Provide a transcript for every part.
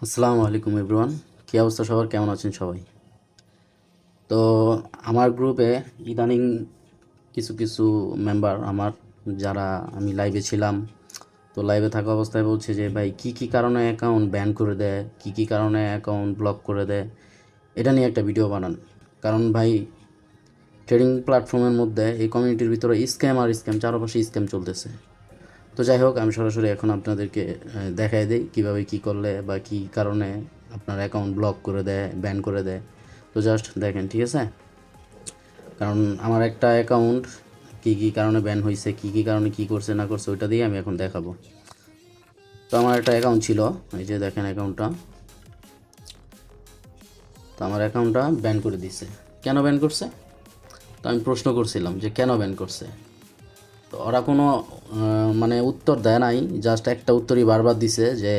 আসসালামু আলাইকুম এভরিওয়ান। কী অবস্থা সবার, কেমন আছেন সবাই? তো আমার গ্রুপে ইদানিং কিছু কিছু মেম্বার আমার, যারা আমি লাইভে ছিলাম, তো লাইভে থাকা অবস্থায় বলছে যে ভাই কী কী কারণে অ্যাকাউন্ট ব্যান করে দেয়, কী কী কারণে অ্যাকাউন্ট ব্লক করে দেয়, এটা নিয়ে একটা ভিডিও বানান। কারণ ভাই, ট্রেডিং প্ল্যাটফর্মের মধ্যে এই কমিউনিটির ভিতরে স্ক্যাম আর স্ক্যাম, চারপাশে স্ক্যাম চলতেছে। তো যাই হোক, আমি সরাসরি এখন আপনাদেরকে দেখাই দিই কীভাবে কী করলে বা কী কারণে আপনার অ্যাকাউন্ট ব্লক করে দেয়, ব্যান করে দেয়। তো জাস্ট দেখেন, ঠিক আছে? কারণ আমার একটা অ্যাকাউন্ট কী কী কারণে ব্যান হয়েছে, কী কী কারণে কী করছে না করছে, ওইটা দিয়ে আমি এখন দেখাবো। তো আমার একটা অ্যাকাউন্ট ছিল, এই যে দেখেন অ্যাকাউন্টটা। তো আমার অ্যাকাউন্টটা ব্যান করে দিছে। কেন ব্যান করছে? তো আমি প্রশ্ন করছিলাম যে কেন ব্যান করছে। তো ওরা কোনো মানে উত্তর দেয় নাই, জাস্ট একটা উত্তরই বারবার দিছে যে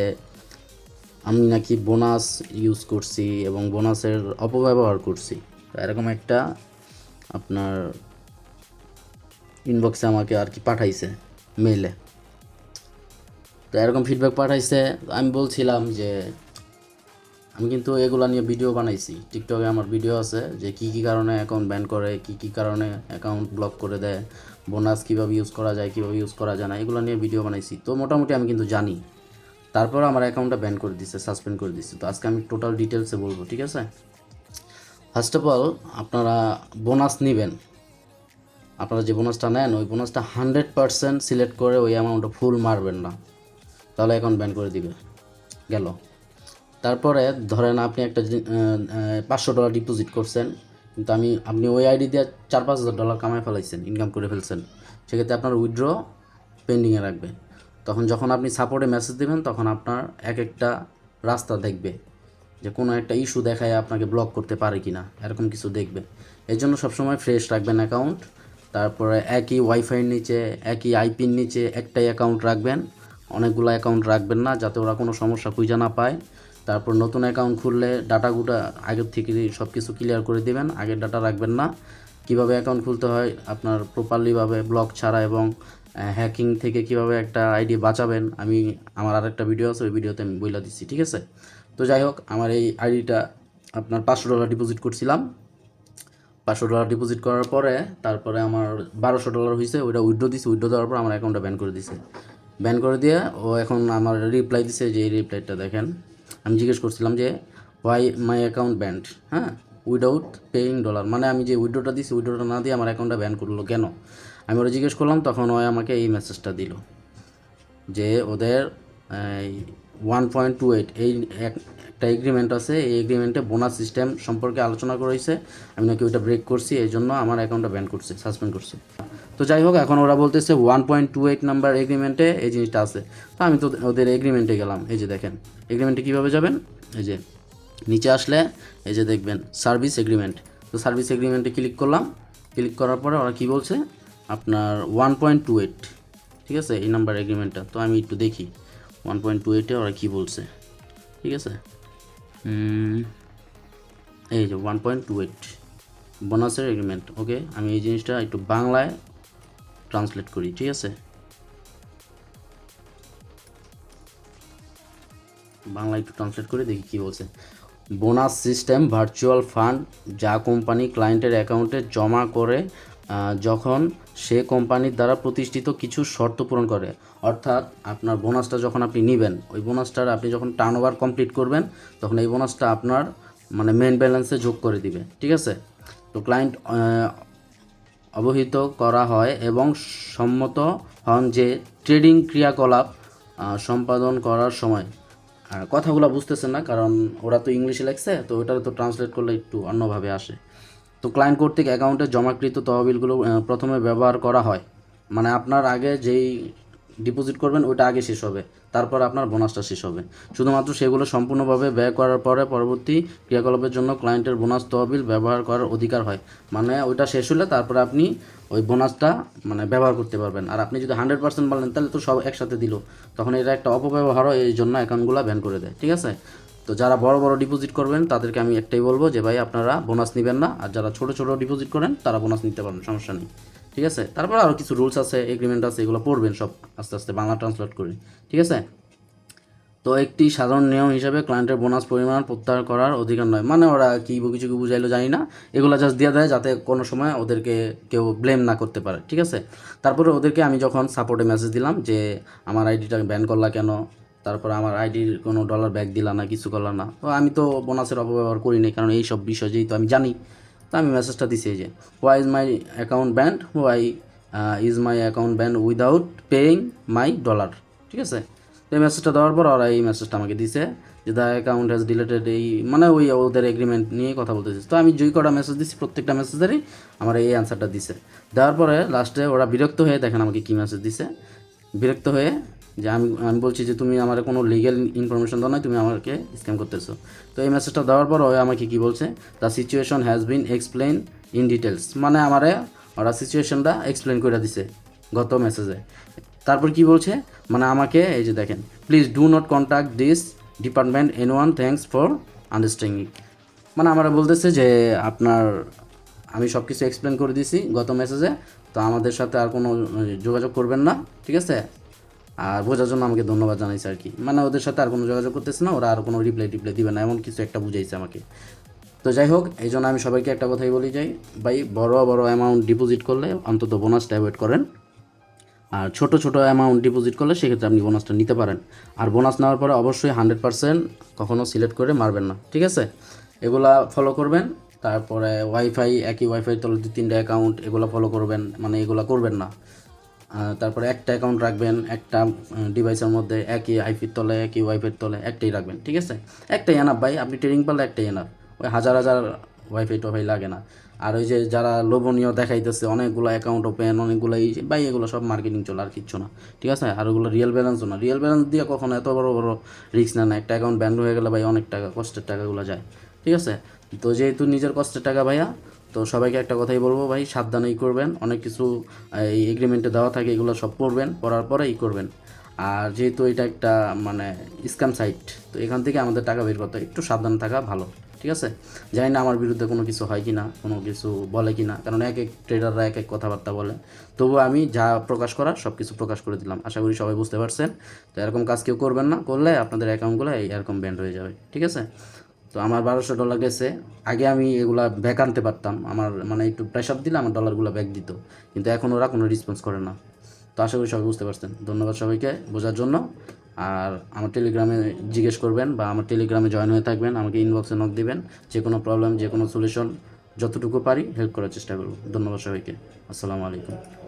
আমি নাকি বোনাস ইউজ করছি এবং বোনাসের অপব্যবহার করছি। তো এরকম একটা আপনার ইনবক্সে আমাকে আর কি পাঠাইছে, মেইলে। তো এরকম ফিডব্যাক পাঠাইছে। আমি বলছিলাম যে আমি কিন্তু এগুলা নিয়ে ভিডিও বানাইছি, টিকটকে আমার ভিডিও আছে যে কী কী কারণে অ্যাকাউন্ট ব্যান করে, কী কী কারণে অ্যাকাউন্ট ব্লক করে দেয়, বোনাস কীভাবে ইউজ করা যায়, কীভাবে ইউজ করা যায় না, এগুলো নিয়ে ভিডিও বানাইছি। তো মোটামুটি আমি কিন্তু জানি। তারপর আমার অ্যাকাউন্টটা ব্যান করে দিচ্ছে, সাসপেন্ড করে দিচ্ছে। তো আজকে আমি টোটাল ডিটেলসে বলবো, ঠিক আছে? ফার্স্ট অফ অল, আপনারা বোনাস নেবেন। আপনারা যে বোনাসটা নেন, ওই বোনাসটা 100% সিলেক্ট করে ওই অ্যামাউন্টটা ফুল মারবেন না, তাহলে অ্যাকাউন্ট ব্যান করে দিবে। গেল। তারপরে ধরেন আপনি একটা $500 ডিপোজিট করছেন, কিন্তু আপনি ওই আইডি দিয়ে $4-5 হাজার কামাই ফেলাইছেন, ইনকাম করে ফেলছেন। সেক্ষেত্রে আপনার উইথড্র পেন্ডিংয়ে রাখবে। তখন যখন আপনি সাপোর্টে মেসেজ দেবেন, তখন আপনার এক একটা রাস্তা দেখবে যে কোনো একটা ইস্যু দেখায় আপনাকে ব্লক করতে পারে কি না, এরকম কিছু দেখবে। এর জন্য সবসময় ফ্রেশ রাখবেন অ্যাকাউন্ট। তারপরে একই ওয়াইফাইয়ের নিচে, একই আইপির নিচে একটাই অ্যাকাউন্ট রাখবেন। অনেকগুলো অ্যাকাউন্ট রাখবেন না, যাতে ওরা কোনো সমস্যা খুঁজে না পায়। তারপর নতুন অ্যাকাউন্ট খুললে ডাটাগুলো আগের থেকে সব কিছু ক্লিয়ার করে দেবেন, আগের ডাটা রাখবেন না। কিভাবে অ্যাকাউন্ট খুলতে হয় আপনার প্রপারলিভাবে, ব্লক ছাড়া, এবং হ্যাকিং থেকে কিভাবে একটা আইডি বাঁচাবেন, আমার আরেকটা ভিডিও আছে, ওই ভিডিওতে আমি বলে দিচ্ছি, ঠিক আছে? তো যাই হোক, আমার এই আইডিটা আপনার $500 ডিপোজিট করছিলাম। $500 ডিপোজিট করার পরে তারপরে আমার $1200 হয়েছে, ওইটা উইথড্র দিছে। উইথড্র দেওয়ার পর আমার অ্যাকাউন্টটা ব্যান করে দিছে। ব্যান করে দিয়ে ও এখন আমার রিপ্লাই দিছে, যে এই রিপ্লাইটা দেখেন। আমি জিজ্ঞেস করছিলাম যে ওয়াই মাই অ্যাকাউন্ট ব্যান্ড, হ্যাঁ, উইদাউট পেইং ডলার, মানে আমি যে উইথড্রটা দিছি, উইথড্রটা না দিয়ে আমার অ্যাকাউন্টটা ব্যান করলো কেন? আমি ওরা জিজ্ঞেস করলাম, তখন ও আমাকে এই মেসেজটা দিল যে ওদের 1.28 এই একটা এগ্রিমেন্ট আছে, এই এগ্রিমেন্টে বোনাস সিস্টেম সম্পর্কে আলোচনা করা হয়েছে। আমি নাকি ওইটা ব্রেক করছি, এই জন্য আমার অ্যাকাউন্টটা ব্যান করছে, সাসপেন্ড করছে। তো যাই হোক, এখন ওরা বলতেছে 1.28 নাম্বার এগ্রিমেন্টে এই জিনিসটা আছে। তো আমি তো ওদের এগ্রিমেন্টে গেলাম। এই যে দেখেন, এগ্রিমেন্টে কীভাবে যাবেন, এই যে নিচে আসলে এই যে দেখবেন সার্ভিস এগ্রিমেন্ট। তো সার্ভিস এগ্রিমেন্টে ক্লিক করলাম। ক্লিক করার পরে ওরা কী বলছে, আপনার 1.28, ঠিক আছে, এই নাম্বার এগ্রিমেন্টটা। তো আমি একটু দেখি 1.28-এ ওরা কী বলছে, ঠিক আছে? এই যে 1.28 বোনাসের এগ্রিমেন্ট। ওকে, আমি এই জিনিসটা একটু বাংলায় ট্রান্সলেট করি, ঠিক আছে? বাংলায় একটু ট্রান্সলেট করে দেখি কী বলছে। বোনাস সিস্টেম ভার্চুয়াল ফান্ড যা কোম্পানি ক্লায়েন্টের অ্যাকাউন্টে জমা করে যখন সে কোম্পানির দ্বারা প্রতিষ্ঠিত কিছু শর্ত পূরণ করে। অর্থাৎ আপনার বোনাসটা যখন আপনি নেবেন, ওই বোনাসটার আপনি যখন টার্নওভার কমপ্লিট করবেন, তখন এই বোনাসটা আপনার মানে মেন ব্যালেন্সে যোগ করে দিবে, ঠিক আছে? তো ক্লায়েন্ট অবহিত করা হয় এবং সম্মত হন যে ট্রেডিং ক্রিয়াকলাপ সম্পাদন করার সময়, কথাগুলো বুঝতেছেন না কারণ ওরা তো ইংলিশে লেখছে, তো ওটা তো ট্রান্সলেট করলে একটু অন্যভাবে আসে। তো ক্লায়েন্ট কর্তৃক অ্যাকাউন্টে জমাকৃত তহবিলগুলো প্রথমে ব্যবহার করা হয়, মানে আপনার আগে যেই ডিপোজিট করবেন ওইটা আগে শেষ হবে, তারপর আপনার বোনাসটা শেষ হবে। শুধুমাত্র সেগুলো সম্পূর্ণভাবে ব্যয় করার পরে পরবর্তী ক্রিয়াকলাপের জন্য ক্লায়েন্টের বোনাস তহবিল ব্যবহার করার অধিকার হয়। মানে ওইটা শেষ হলে তারপরে আপনি ওই বোনাসটা মানে ব্যবহার করতে পারবেন। আর আপনি যদি 100% বলেন, তাহলে তো সব একসাথে দিল, তখন এটা একটা অপব্যবহার হয়, এই জন্য অ্যাকাউন্টগুলো ব্যান করে দেয়, ঠিক আছে? তো যারা বড় বড় ডিপোজিট করবেন তাদেরকে আমি একটাই বলবো যে ভাই আপনারা বোনাস নেবেন না, আর যারা ছোটো ছোটো ডিপোজিট করেন তারা বোনাস নিতে পারবেন, সমস্যা নেই, ঠিক আছে? তারপর আরও কিছু রুলস আছে, এগ্রিমেন্ট আছে, এগুলো পড়বেন সব আস্তে আস্তে বাংলা ট্রান্সলেট করে, ঠিক আছে? তো একটি সাধারণ নিয়ম হিসেবে ক্লায়েন্টের বোনাস পরিমাণ প্রত্যাহার করার অধিকার নয়, মানে ওরা কী কিছু বুঝাইলো জানি না, এগুলো জাস্ট দিয়ে দেয় যাতে কোনো সময় ওদেরকে কেউ ব্লেম না করতে পারে, ঠিক আছে। তারপরে ওদেরকে আমি যখন সাপোর্টে মেসেজ দিলাম যে আমার আইডিটা ব্যান করলা কেন, তারপর আমার আইডির কোনো ডলার ব্যাক দিলা না, কিছু করলা না, তো আমি তো বোনাসের অপব্যবহার করি নি, কারণ এই সব বিষয় যেহেতু আমি জানি, তো আমি মেসেজটা দিছি এই যে why is my account band, why is my account band without paying my dollar, ঠিক আছে। তো এই মেসেজটা দেওয়ার পর ওরা এই মেসেজটা আমাকে দিছে যে দ্য অ্যাকাউন্ট হ্যাজ ডিলেটেড, এই মানে ওই ওদের এগ্রিমেন্ট নিয়ে কথা বলতেছিস। তো আমি যেই কটা মেসেজ দিচ্ছি প্রত্যেকটা মেসেজেরই আমার এই অ্যান্সারটা দিছে। দেওয়ার পরে লাস্টে ওরা বিরক্ত হয়ে দেখেন আমাকে কী মেসেজ দিছে, বিরক্ত হয়ে যে আমি আমি বলছি যে তুমি আমার কোনো লিগ্যাল ইনফরমেশন দাও নাই, তুমি আমাকে স্ক্যাম করতেছো। তো এই মেসেজটা দেওয়ার পর ওই আমাকে কী বলছে, the situation has been explain in details, মানে আমারে ওরা সিচুয়েশনটা এক্সপ্লেন করে দিছে গত মেসেজে। তারপর কি বলছে, মানে আমাকে এই যে দেখেন, please do not contact this department anyone, thanks for understanding, মানে আমরা বলতেছে যে আপনার আমি সব কিছু এক্সপ্লেন করে দিছি গত মেসেজে, তো আমাদের সাথে আর কোনো যোগাযোগ করবেন না, ঠিক আছে। আর বোঝার জন্য আমাকে ধন্যবাদ জানাইছে আর কি, মানে ওদের সাথে আর কোনো যোগাযোগ করতেছে না, ওরা আর কোনো রিপ্লাই দিবে না, এমন কিছু একটা বুঝাইছে আমাকে। তো যাই হোক, এই জন্য আমি সবাইকে একটা কথাই বলি যাই, ভাই বড় বড় অ্যামাউন্ট ডিপোজিট করলে অন্তত বোনাসটা অ্যাভয়েড করেন, আর ছোটো ছোটো অ্যামাউন্ট ডিপোজিট করলে সেক্ষেত্রে আপনি বোনাসটা নিতে পারেন। আর বোনাস নেওয়ার পরে অবশ্যই 100% কখনও সিলেক্ট করে মারবেন না, ঠিক আছে। এগুলা ফলো করবেন। তারপরে ওয়াইফাই, একই ওয়াইফাই তলে 2-3টা অ্যাকাউন্ট, এগুলো ফলো করবেন, মানে এগুলো করবেন না। তারপরে একটা অ্যাকাউন্ট রাখবেন, একটা ডিভাইসের মধ্যে একই আইপির তলে, একই ওয়াইফাইয়ের তলে একটাই রাখবেন, ঠিক আছে। একটাই এনাফ ভাই, আপনি ট্রেনিং পারলে একটাই এনাফ, ওই হাজার হাজার ওয়াইফাই টোয়াইফাই লাগে না। আর ওই যে যারা লোভনীয় দেখাইতেছে অনেকগুলো অ্যাকাউন্ট ওপেন, অনেকগুলো এই ভাই, এগুলো সব মার্কেটিং চলে, আর কিচ্ছু না, ঠিক আছে। আর ওগুলো রিয়েল ব্যালেন্সও না, রিয়েল ব্যালেন্স দিয়ে কখনো এত বড় বড় রিস্ক নেয় না, একটা অ্যাকাউন্ট ব্যান্ড হয়ে গেলে ভাই অনেক টাকা, কষ্টের টাকাগুলো যায়, ঠিক আছে। তো যেহেতু নিজের কষ্টের টাকা ভাইয়া, তো সবাইকে একটা কথাই বলবো ভাই, সাবধানেই করবেন, অনেক কিছু এই এগ্রিমেন্টে দেওয়া থাকে, এগুলো সব পড়বেন, পড়ার পরে করবেন। আর যেহেতু এটা একটা মানে স্ক্যাম সাইট, তো এখান থেকে আমাদের টাকা বের করতে একটু সাবধান থাকা ভালো, ঠিক আছে। জানি না আমার বিরুদ্ধে কোনো কিছু হয় কি না, কোনো কিছু বলে কি না, কারণ এক এক ট্রেডাররা এক এক কথাবার্তা বলে, তবু আমি যা প্রকাশ করার সব কিছু প্রকাশ করে দিলাম, আশা করি সবাই বুঝতে পারছেন। তো এরকম কাজ কেউ করবেন না, করলে আপনাদের অ্যাকাউন্টগুলো এরকম ব্যান্ড হয়ে যাবে, ঠিক আছে। তো আমার $1200 গেছে, আগে আমি এগুলা ব্যাক আনতে পারতাম, আমার মানে একটু প্রেশার দিলে আমার ডলারগুলো ব্যাক দিত, কিন্তু এখন ওরা কোনো রেসপন্স করে না। তো আশা করি সবাই বুঝতে পারছেন, ধন্যবাদ সবাইকে বোঝার জন্য। আর আমার টেলিগ্রামে জিজ্ঞেস করবেন বা আমার টেলিগ্রামে জয়েন হয়ে থাকবেন, আমাকে ইনবক্সে নক দিবেন, যে কোনো প্রবলেম, যে কোনো সলিউশন যতটুকু পারি হেল্প করার চেষ্টা করব। ধন্যবাদ সবাইকে, আসসালামু আলাইকুম।